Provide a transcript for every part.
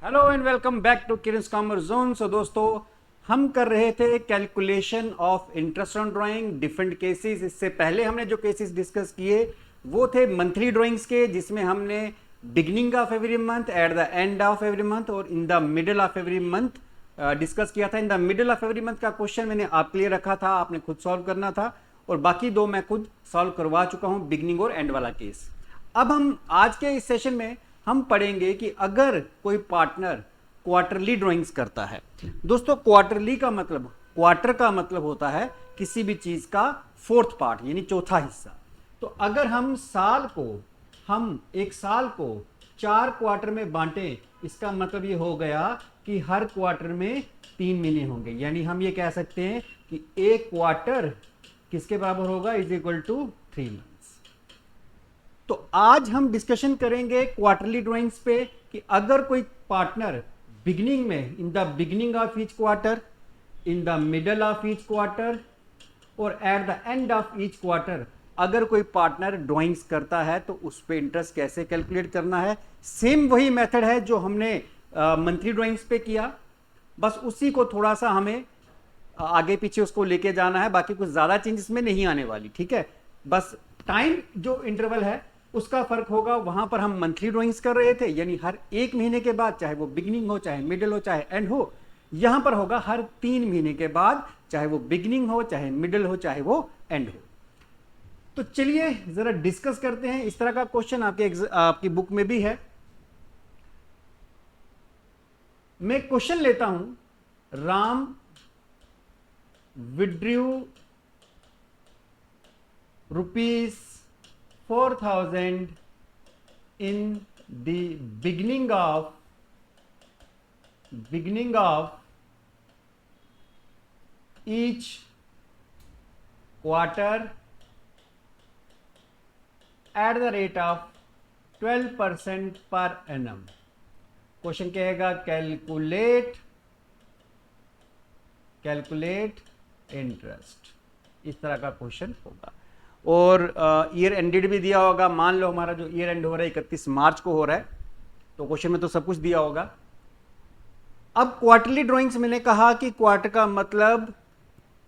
Hello and welcome back to Kiran's commerce zone. So दोस्तों, हम कर रहे थे calculation of interest on drawing different cases. इससे पहले हमने जो केसेस डिस्कस किए वो थे मंथली ड्राइंग्स के, जिसमें हमने beginning of every month, at the end of every month और in the middle of every month discuss किया था। In the middle of every month का क्वेश्चन मैंने आपके लिए रखा था, आपने खुद सॉल्व करना था, और बाकी दो मैं खुद सॉल्व करवा चुका हूं, बिगिनिंग और एंड वाला केस। अब हम आज के इस सेशन में हम पढ़ेंगे कि अगर कोई पार्टनर क्वार्टरली ड्राइंग्स करता है। दोस्तों, क्वार्टरली का मतलब, क्वार्टर का मतलब होता है किसी भी चीज का फोर्थ पार्ट, यानी चौथा हिस्सा। तो अगर हम एक साल को 4 क्वार्टर में बांटें, इसका मतलब ये हो गया कि हर क्वार्टर में 3 महीने होंगे। यानी हम ये कह सकते हैं कि एक क्वार्टर किसके बराबर होगा, इज इक्वल टू 3 मंथ्स। तो आज हम डिस्कशन करेंगे क्वार्टरली ड्राइंग्स पे कि अगर कोई पार्टनर बिगिनिंग में, in the beginning of each quarter, in the middle of each quarter और at the end of each quarter अगर कोई पार्टनर ड्राइंग्स करता है तो उस पर इंटरेस्ट कैसे कैलकुलेट करना है। सेम वही मेथड है जो हमने मंथली ड्राइंग्स पे किया, बस उसी को थोड़ा सा हमें आगे पीछे उसको लेके जाना है। बाकी कुछ ज्यादा चेंजेस में नहीं आने वाली, ठीक है। बस टाइम जो इंटरवल है उसका फर्क होगा। वहां पर हम मंथली ड्राइंग्स कर रहे थे, यानी हर 1 महीने के बाद, चाहे वो बिगिनिंग हो, चाहे मिडिल हो, चाहे एंड हो। यहां पर होगा हर 3 महीने के बाद, चाहे वो बिगिनिंग हो, चाहे मिडिल हो, चाहे वो एंड हो। तो चलिए जरा डिस्कस करते हैं। इस तरह का क्वेश्चन आपकी बुक में भी है। मैं क्वेश्चन लेता हूं, Ram withdrew ₹4,000 in the beginning of each quarter at the rate of 12% per annum। Question कहेगा कैलकुलेट इंटरेस्ट, इस तरह का क्वेश्चन होगा। और ईयर एंडेड भी दिया होगा। मान लो हमारा जो ईयर एंड हो रहा है 31 मार्च को हो रहा है, तो क्वेश्चन में तो सब कुछ दिया होगा। अब क्वार्टरली ड्राइंग्स मैंने कहा कि क्वार्टर का मतलब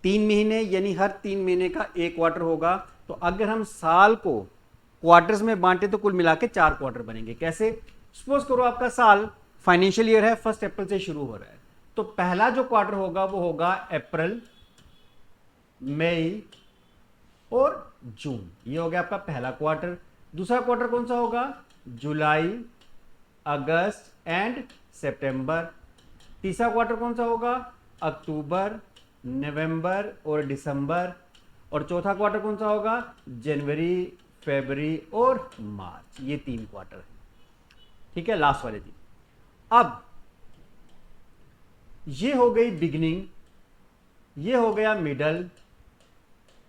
3 महीने, यानी हर 3 महीने का एक क्वार्टर होगा। तो अगर हम साल को क्वार्टर्स में बांटे तो कुल मिला के 4 क्वार्टर बनेंगे। कैसे? सपोज करो आपका साल फाइनेंशियल ईयर है, 1 अप्रैल से शुरू हो रहा है, तो पहला जो क्वार्टर होगा वो होगा अप्रैल, मई और जून। ये हो गया आपका पहला क्वार्टर। दूसरा क्वार्टर कौन सा होगा? जुलाई, अगस्त एंड सितंबर। तीसरा क्वार्टर कौन सा होगा? अक्टूबर, नवंबर और दिसंबर। और चौथा क्वार्टर कौन सा होगा? जनवरी, फरवरी और मार्च। ये 3 क्वार्टर है, ठीक है, लास्ट वाले 3। अब ये हो गई बिगिनिंग, ये हो गया मिडल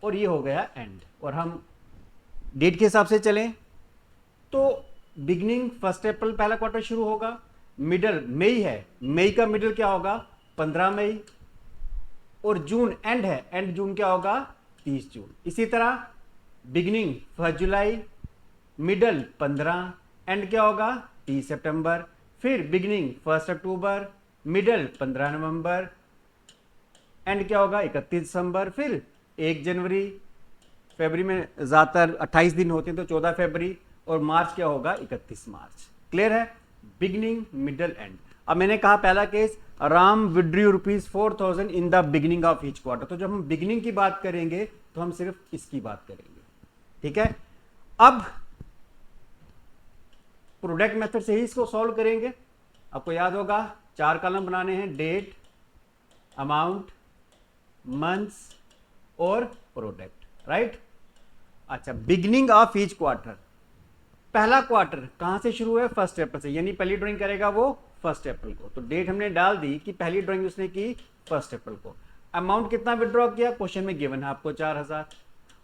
और ये हो गया एंड। और हम डेट के हिसाब से चलें तो बिगिनिंग 1 अप्रैल पहला क्वार्टर शुरू होगा। मिडल मई है, मई का मिडल क्या होगा? 15 मई। और जून एंड है, एंड जून क्या होगा? 30 जून। इसी तरह बिगिनिंग 1 जुलाई, मिडल 15, एंड क्या होगा? 30 सितंबर। फिर beginning 1 October, middle 15 November, and क्या होगा? 31 दिसंबर। फिर 1 जनवरी, फरवरी में ज़्यादातर 28 दिन होते हैं तो 14 फरवरी, और मार्च क्या होगा? 31 मार्च। क्लियर है? Beginning, middle, and. अब मैंने कहा पहला case, Ram withdrew ₹4,000 in the beginning of each quarter. तो जब हम बिगिनिंग की बात करेंगे तो हम सिर्फ इसकी बात करेंगे, ठीक है। अब प्रोडक्ट मेथड से ही इसको सॉल्व करेंगे। आपको याद होगा 4 कॉलम बनाने हैं, डेट, अमाउंट, मंथ्स और प्रोडक्ट, राइट। अच्छा, बिगिनिंग ऑफ ईच क्वार्टर, पहला क्वार्टर कहां से शुरू है? 1 अप्रैल से, यानी पहली ड्राइंग करेगा वो 1 अप्रैल को। तो डेट हमने डाल दी कि पहली ड्राइंग उसने की 1 अप्रैल को। अमाउंट कितना विड्रॉ किया? क्वेश्चन में गिवन है आपको 4,000।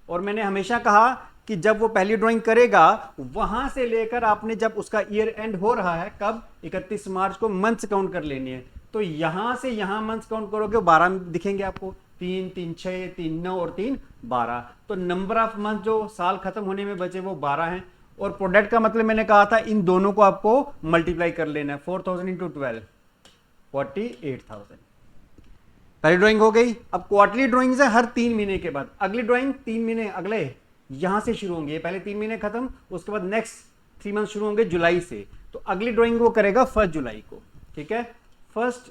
और मैंने हमेशा कहा कि जब वो पहली ड्राइंग करेगा, वहां से लेकर आपने जब उसका ईयर एंड हो रहा है, कब? 31 मार्च को, मंथ्स काउंट कर लेनी है। तो यहां से यहां मंथ्स काउंट करोगे, 12 दिखेंगे आपको। 3, 3, 6, 3, 9 और 3, 12। तो नंबर ऑफ मंथ जो साल खत्म होने में बचे वो 12 हैं। और प्रोडक्ट का मतलब मैंने कहा था इन दोनों को आपको मल्टीप्लाई कर लेना है। 4000 इंटू 12 48,000। पहली ड्राइंग हो गई। अब क्वार्टरली ड्राइंग है हर 3 महीने के बाद। अगली ड्राइंग 3 महीने अगले यहां से शुरू होंगे। पहले 3 महीने खत्म, उसके बाद नेक्स्ट 3 मंथ शुरू होंगे जुलाई से। तो अगली ड्राइंग वो करेगा 1 जुलाई को। ठीक है, 1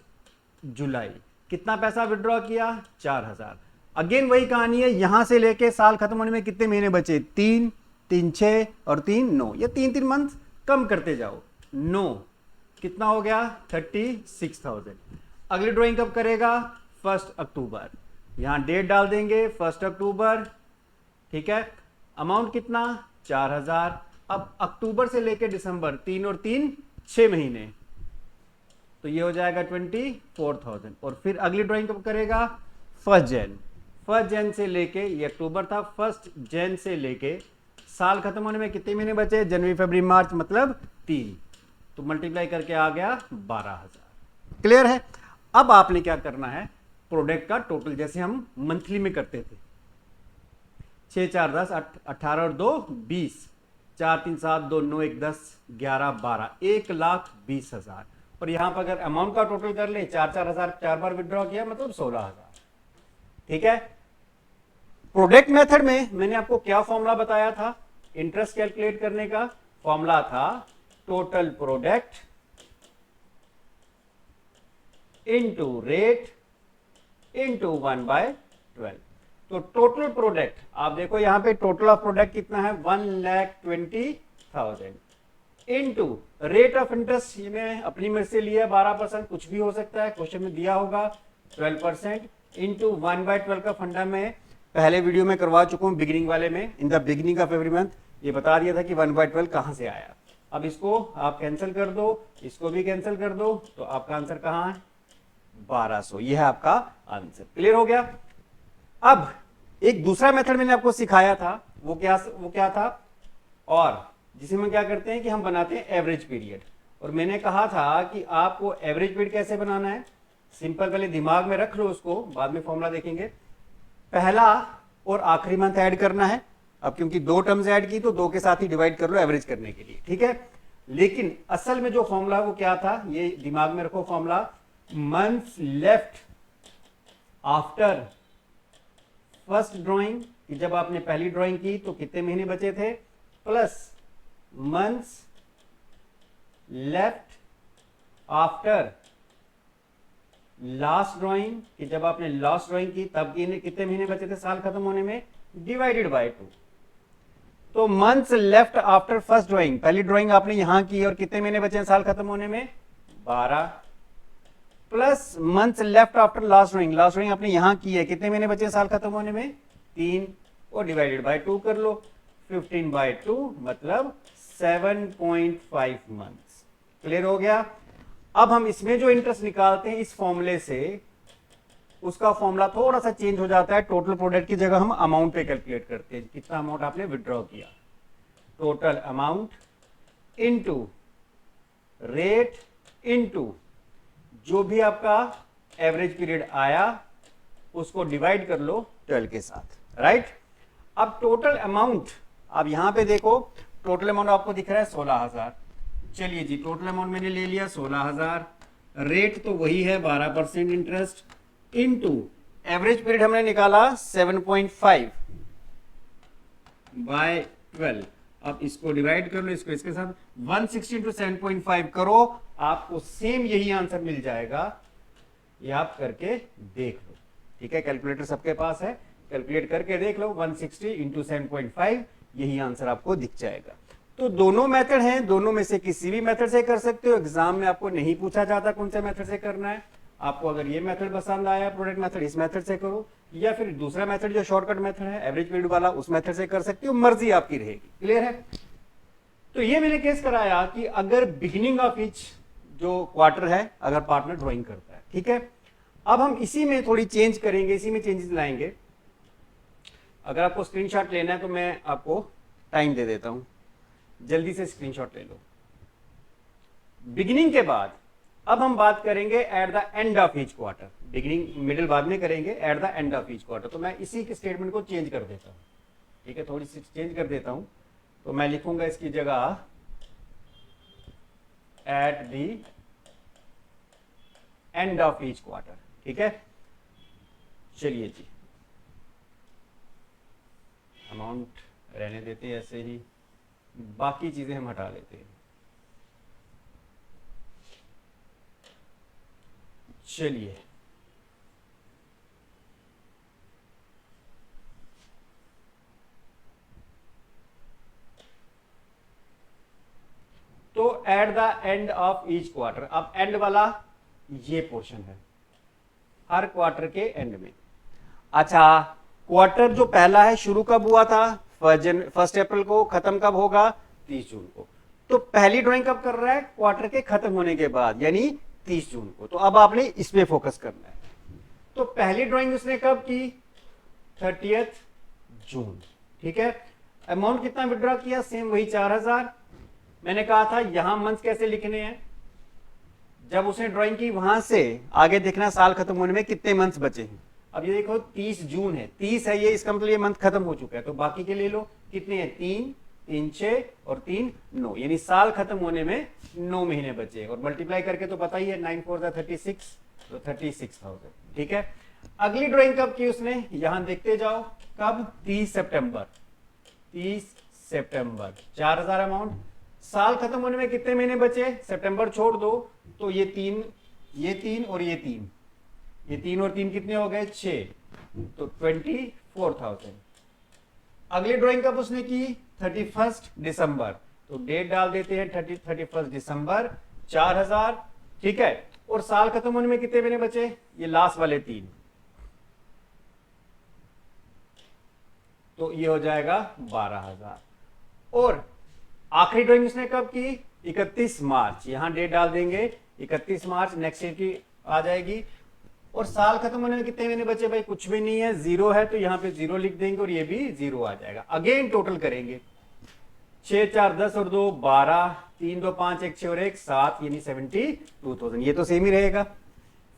जुलाई कितना पैसा विड्रॉ किया? 4000। अगेन वही कहानी है, यहां से लेके साल खत्म होने में कितने महीने बचे? 3 3 6 और 3 9, ये 3 मंथ कम करते जाओ। 9 कितना हो गया? 36,000। अगली ड्राइंग कब करेगा? 1 अक्टूबर। यहां डेट डाल देंगे 1 अक्टूबर। ठीक है, अमाउंट कितना? 4000। अब अक्टूबर से लेके दिसंबर 3 और 3 6 महीने, तो ये हो जाएगा 24,000। और फिर अगली ड्राइंग कब करेगा? 1 जन से लेके, ये अक्टूबर था, 1 जन से लेके साल खत्म होने में कितने महीने बचे? जनवरी फरवरी मार्च, मतलब 3। तो मल्टीप्लाई करके आ गया 12,000। क्लियर है? अब आपने क्या करना है, प्रोडक्ट का टोटल जैसे हम मंथली में करते थे, 6 4 10 18 और 2 20, 4 3 7 2 9 1 10 11 12, 1,20,000। और यहां पर अगर अमाउंट का टोटल कर ले, 4,000 4 बार विड्रॉ किया, मतलब 16,000। ठीक है, प्रोडक्ट मेथड में मैंने आपको क्या फॉर्मूला बताया था इंटरेस्ट कैलकुलेट करने का? फॉर्मूला था total product into rate into 1/12। तो टोटल प्रोडक्ट आप देखो यहां पे टोटल ऑफ प्रोडक्ट कितना है? 1,20,000 इनटू रेट ऑफ इंटरेस्ट, ये मैं अपनी मर्जी से लिया 12%, कुछ भी हो सकता है, क्वेश्चन में दिया होगा 12%, इनटू 1/12 का फंडा में पहले वीडियो में करवा चुका हूं, बिगिनिंग वाले में, in the beginning of every month ये बता दिया था कि 1/12 कहां से आया। अब इसको आप कैंसिल कर दो, इसको भी कैंसिल कर दो, तो आपका आंसर कहां है? 1200। यह है आपका आंसर। क्लियर हो गया? अब एक दूसरा मेथड मैंने आपको सिखाया था, वो क्या था, और जिसे हम क्या करते हैं कि हम बनाते हैं एवरेज पीरियड। और मैंने कहा था कि आपको एवरेज पीरियड कैसे बनाना है, सिंपल, पहले दिमाग में रख लो उसको, बाद में फॉर्मूला देखेंगे। पहला और आखिरी मंथ ऐड करना है। अब क्योंकि 2 टर्म्स ऐड की तो 2 के साथ ही डिवाइड कर लो एवरेज करने के लिए। ठीक है, लेकिन असल में जो फॉर्मूला वो क्या था, ये दिमाग में रखो formula, months left after first drawing, कि जब आपने पहली ड्राइंग की तो कितने महीने बचे थे, plus months left after last drawing, कि जब आपने लास्ट ड्राइंग की तब कितने महीने बचे थे साल खत्म होने में, डिवाइडेड बाय 2। तो months left after first drawing, पहली ड्राइंग आपने यहां की और कितने महीने बचे हैं साल खत्म होने में? 12, plus months left after last drawing, last drawing आपने यहां की है, कितने महीने बचे हैं साल खत्म होने में? 3, और डिवाइडेड बाय 2 कर लो, 15/2 मतलब 7.5 मंथ्स। क्लियर हो गया? अब हम इसमें जो इंटरेस्ट निकालते हैं इस फॉर्मूले से, उसका फॉर्मूला थोड़ा सा चेंज हो जाता है। टोटल प्रोडक्ट की जगह हम अमाउंट पे कैलकुलेट करते हैं, कितना अमाउंट आपने विड्रॉ किया, total amount into rate into जो भी आपका एवरेज पीरियड आया उसको डिवाइड कर लो 12 के साथ। राइट, अब टोटल अमाउंट, अब यहां पे देखो टोटल अमाउंट आपको दिख रहा है 16,000। चलिए जी, टोटल अमाउंट मैंने ले लिया 16,000, रेट तो वही है 12% इंटरेस्ट, इनटू एवरेज पीरियड हमने निकाला 7.5/12। अब इसको डिवाइड कर लो, इसको इसके साथ 160 इंटू 7.5 करो, आपको सेम यही आंसर मिल जाएगा। ये आप करके देख लो। ठीक है, कैलकुलेटर सबके पास है, कैलकुलेट करके देख लो, 160 इंटू 7.5, यही आंसर आपको दिख जाएगा। तो दोनों मेथड हैं, दोनों में से किसी भी मेथड से कर सकते हो। एग्जाम में आपको नहीं पूछा जाता कौन से मेथड से करना है। आपको अगर ये मेथड पसंद आया प्रोडक्ट मेथड, इस मेथड से करो, या फिर दूसरा मेथड जो शॉर्टकट मेथड है एवरेज पीरियड वाला, उस मेथड से कर सकते हो, मर्जी आपकी रहेगी। क्लियर है? तो ये मैंने केस कराया कि अगर बिगिनिंग ऑफ ईच जो क्वार्टर है, अगर पार्टनर ड्रॉइंग करता है। ठीक है, अब हम इसी में थोड़ी चेंज करेंगे, इसी में चेंजेस लाएंगे। अगर आपको स्क्रीनशॉट लेना है तो मैं आपको टाइम दे देता हूं, जल्दी से स्क्रीनशॉट ले लो। बिगिनिंग के बाद अब हम बात करेंगे eight the end of each quarter. Beginning middle बाद में करेंगे, eight the end of each quarter. तो मैं इसी के स्टेटमेंट को चेंज कर देता हूं। ठीक है, थोड़ी सी चेंज कर देता हूं तो मैं लिखूंगा इसकी जगह eight the end of each quarter. ठीक है, चलिए जी, अमाउंट रहने देते हैं ऐसे ही, बाकी चीजें हम हटा लेते हैं। चलिए, तो eight the end of each quarter, अब एंड वाला ये पोर्शन है, हर क्वार्टर के एंड में। अच्छा, क्वार्टर जो पहला है शुरू कब हुआ था? 1 अप्रैल को, खत्म कब होगा? 30 जून को। तो पहली ड्राइंग कब कर रहा है? क्वार्टर के खत्म होने के बाद, यानी 30 जून को। तो अब आपने इस पे फोकस करना है। तो पहली ड्राइंग उसने कब की? 30 जून। ठीक है, अमाउंट कितना विड्रॉ किया? सेम वही 4000। मैंने कहा था यहां मंथ कैसे लिखने हैं, जब उसने ड्राइंग की वहां से आगे देखना साल खत्म होने में कितने मंथ्स बचे हैं। अब ये देखो 30 जून है, 30 है ये, इसका मतलब ये मंथ खत्म हो चुका है। तो बाकी के ले लो, कितने हैं? 3, 3 6 और 3 9, यानी साल खत्म होने में 9 महीने बचे। और मल्टीप्लाई करके तो पता ही है, 9 4 36, तो 36,000। ठीक है, अगली ड्राइंग कब की उसने? यहां देखते जाओ, कब? 30 सितंबर। 30 सितंबर 4000 अमाउंट। साल खत्म होने में कितने महीने बचे? सितंबर छोड़ दो, तो ये 3 और ये 3, ये 3 और 3 कितने हो गए? 6, तो 24,000। अगली ड्राइंग कब उसने की? 31 दिसंबर। तो डेट डाल देते हैं 31 दिसंबर, 4000। ठीक है, और साल खत्म होने में कितने महीने बचे? ये लास्ट वाले 3, तो ये हो जाएगा 12,000। और आखिरी ड्राइंग उसने कब की? 31 मार्च। यहां डेट डाल देंगे 31 मार्च, नेक्स्ट ईयर की आ जाएगी। और साल खत्म होने में कितने महीने बचे? भाई कुछ भी नहीं है, 0 है, तो यहां पे 0 लिख देंगे और ये भी 0 आ जाएगा। अगेन टोटल करेंगे, 6 4 10 और 2 12, 3 2 5 1 6 और 1 7, यानी 72,000। ये तो सेम ही रहेगा।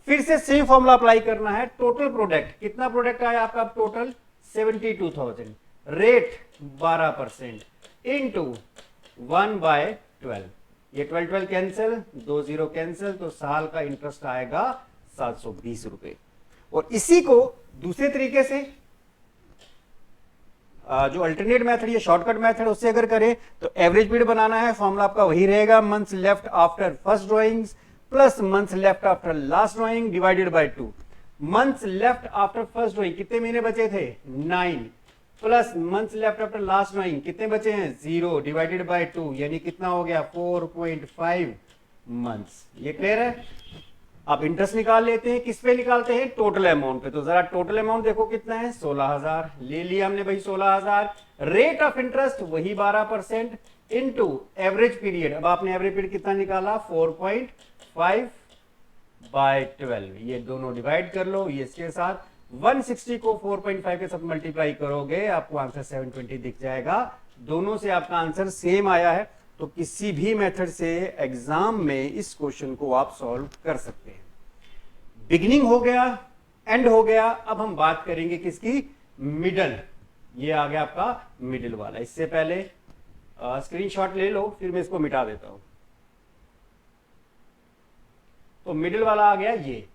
फिर से सेम फॉर्मूला अप्लाई करना है। टोटल प्रोडक्ट, कितना प्रोडक्ट आया आपका? टोटल 72,000। Rate 12% into 1/12। ये 12 कैंसिल, 2 0 कैंसिल, तो साल का इंटरेस्ट आएगा 720 रुपए। और इसी को दूसरे तरीके से जो अल्टरनेट मेथड, ये शॉर्टकट मेथड, उससे अगर करें तो एवरेज पीरियड बनाना है। फॉर्मूला आपका वही रहेगा, months left after first drawings plus months left after last drawing divided by 2। Months left after first drawing कितने महीने बचे थे? 9, plus months left after last drawing कितने बचे हैं? 0 डिवाइडेड बाय 2, यानी कितना हो गया? 4.5 मंथ्स। ये क्लियर है? आप इंटरेस्ट निकाल लेते हैं, किस पे निकालते हैं? टोटल अमाउंट पे। तो जरा टोटल अमाउंट देखो कितना है? 16,000 ले लिया हमने भाई, 16,000। रेट ऑफ इंटरेस्ट वही 12% इनटू एवरेज पीरियड। अब आपने एवरेज पीरियड कितना निकाला? 4.5/12। ये दोनों डिवाइड कर लो, ये इसके साथ 160 को 4.5 के साथ मल्टीप्लाई करोगे, आपको आंसर 720 दिख जाएगा। दोनों से आपका आंसर सेम आया है, तो किसी भी मेथड से एग्जाम में इस क्वेश्चन को आप सॉल्व कर सकते हैं। बिगिनिंग हो गया, एंड हो गया। अब हम बात करेंगे किसकी? मिडल। ये आ गया आपका मिडिल वाला। इससे पहले स्क्रीनशॉट ले लो, फिर मैं इसको मिटा देता हूं। तो मिडिल वाला आ गया ये।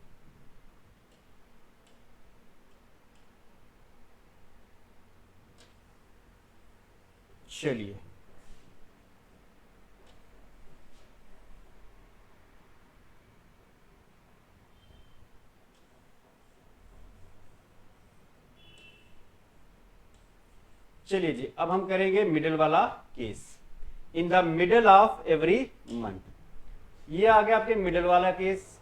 चलिए, चलिए जी, अब हम करेंगे मिडिल वाला case. In the middle of every month, ये आ गया आपके मिडिल वाला केस।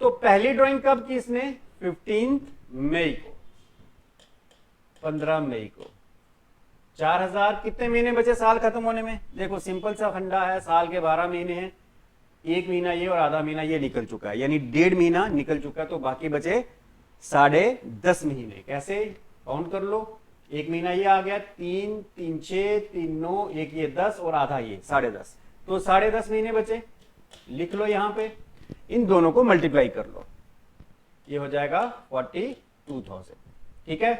तो पहली ड्राइंग कब की इसने? 15 मई को, 15 मई को। 4000। कितने महीने बचे साल खत्म होने में? देखो सिंपल सा फंडा है, साल के 12 महीने हैं, 1 महीना ये और आधा महीना ये निकल चुका है, यानी 1.5 महीना निकल चुका है। तो बाकी बचे 10.5 महीने। कैसे? काउंट कर लो, 1 महीना ये आ गया, 3 3 6 3 9, एक ये 10 और आधा ये 10.5, तो 10.5 महीने बचे। लिख लो यहां पे, इन दोनों को मल्टीप्लाई कर लो, ये हो जाएगा 42,000। ठीक है,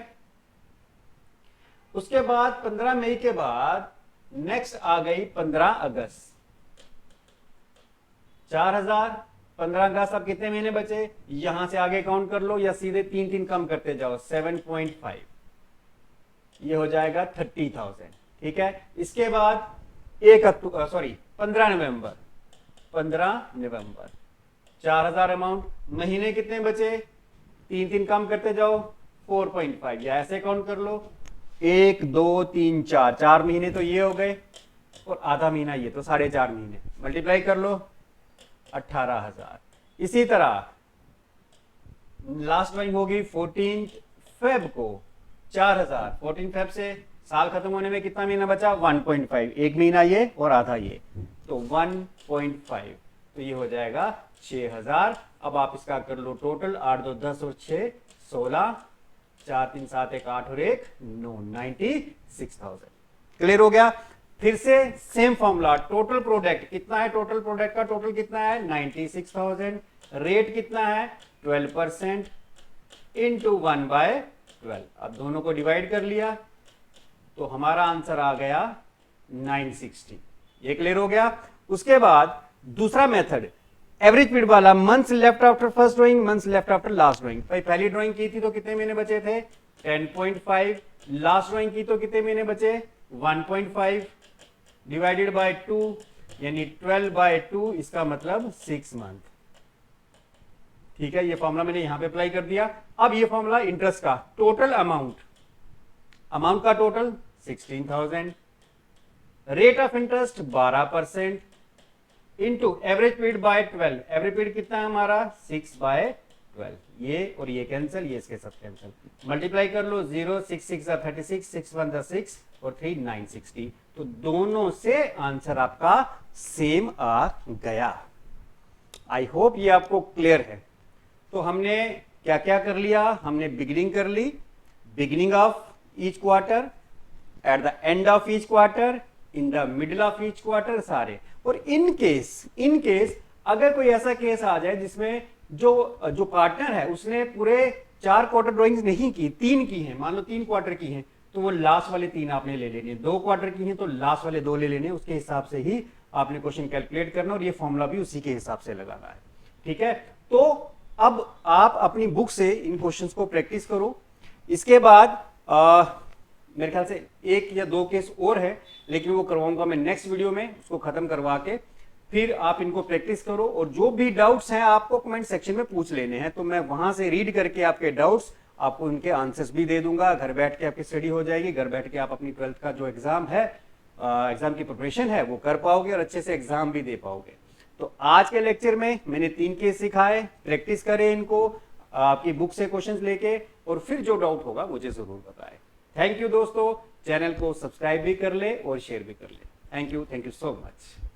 उसके बाद 15 मई के बाद नेक्स्ट आ गई 15 अगस्त। 4000। 15 अगस्त अब कितने महीने बचे, यहां से आगे काउंट कर लो या सीधे 3 कम करते जाओ, 7.5, ये हो जाएगा 30,000। ठीक है, इसके बाद 15 नवंबर। 4000 अमाउंट, महीने कितने बचे, 3 कम करते जाओ, 4.5, या ऐसे काउंट कर लो, 1 2 3 4, 4 महीने तो ये हो गए और आधा महीना ये, तो 4.5 महीने, मल्टीप्लाई कर लो, 18,000। इसी तरह लास्ट ड्राइंग होगी 14 फेब को 4000। 14 फेब से साल खत्म होने में कितना महीना बचा, 1.5, एक महीना ये और आधा ये, तो 1.5, तो ये हो जाएगा 6000। अब आप इसका कर लो टोटल, 8 2 10 और 6 16, 4 3 7 1 8 और 1 9, 96,000। क्लियर हो गया। फिर से सेम फॉर्मूला, टोटल प्रोडक्ट कितना है, टोटल प्रोडक्ट का टोटल कितना है 96,000, रेट कितना है 12% इंटू 1/12। अब दोनों को डिवाइड कर लिया तो हमारा आंसर आ गया 960। ये क्लियर हो गया। उसके बाद दूसरा मेथड एवरेज पीरियड वाला, months left after first drawing, months left after last drawing. भाई पहली ड्राइंग की थी तो कितने महीने बचे थे 10.5, लास्ट ड्राइंग की तो कितने महीने बचे 1.5 डिवाइडेड बाय 2 यानी 12/2, इसका मतलब 6 मंथ। ठीक है, ये फॉर्मूला मैंने यहां पे अप्लाई कर दिया। अब ये फॉर्मूला इंटरेस्ट का, टोटल अमाउंट का total 16,000, rate of interest 12% into average period by 12। Average period कितना है हमारा 6/12, ये और ये कैंसिल, ये इसके साथ कैंसिल, मल्टीप्लाई कर लो, 0 6 6 36, 6 1 6 और 3 960। तो दोनों से आंसर आपका सेम आ गया। आई होप ये आपको क्लियर है। तो हमने क्या क्या कर लिया, हमने बिगिनिंग कर ली, beginning of each quarter, at the end of each quarter, in the middle of each quarter, सारे। और इन केस अगर कोई ऐसा केस आ जाए जिसमें जो पार्टनर है उसने पूरे 4 क्वार्टर ड्राइंग्स नहीं की, 3 की हैं, मान लो 3 क्वार्टर की हैं, तो वो लास्ट वाले 3 आपने ले लेने, 2 क्वार्टर की हैं तो लास्ट वाले 2 ले लेने, उसके हिसाब से ही आपने क्वेश्चन कैलकुलेट करना और ये फॉर्मूला भी उसी के हिसाब से लगाना है। ठीक है, तो अब आप अपनी बुक से इन क्वेश्चंस को प्रैक्टिस करो। इसके बाद मेरे ख्याल से 1 या 2 केस और है, लेकिन वो करवाऊंगा मैं नेक्स्ट वीडियो में, उसको खत्म करवा के फिर आप इनको प्रैक्टिस करो। और जो भी डाउट्स हैं आपको कमेंट सेक्शन में पूछ लेने हैं, तो मैं वहां से रीड करके आपके डाउट्स, आपको उनके आंसर्स भी दे दूंगा। घर बैठ के आपकी स्टडी हो जाएगी, घर बैठ के आप अपनी 12th का जो एग्जाम है, एग्जाम की प्रिपरेशन है वो कर पाओगे और अच्छे से एग्जाम भी दे पाओगे। तो आज के लेक्चर में मैंने 3 केस सिखाए, प्रैक्टिस करें इनको आपकी बुक से क्वेश्चंस लेके, और फिर जो डाउट होगा मुझे जरूर बताएं। थैंक यू दोस्तों, चैनल को सब्सक्राइब भी कर ले और शेयर भी कर ले। Thank you so much.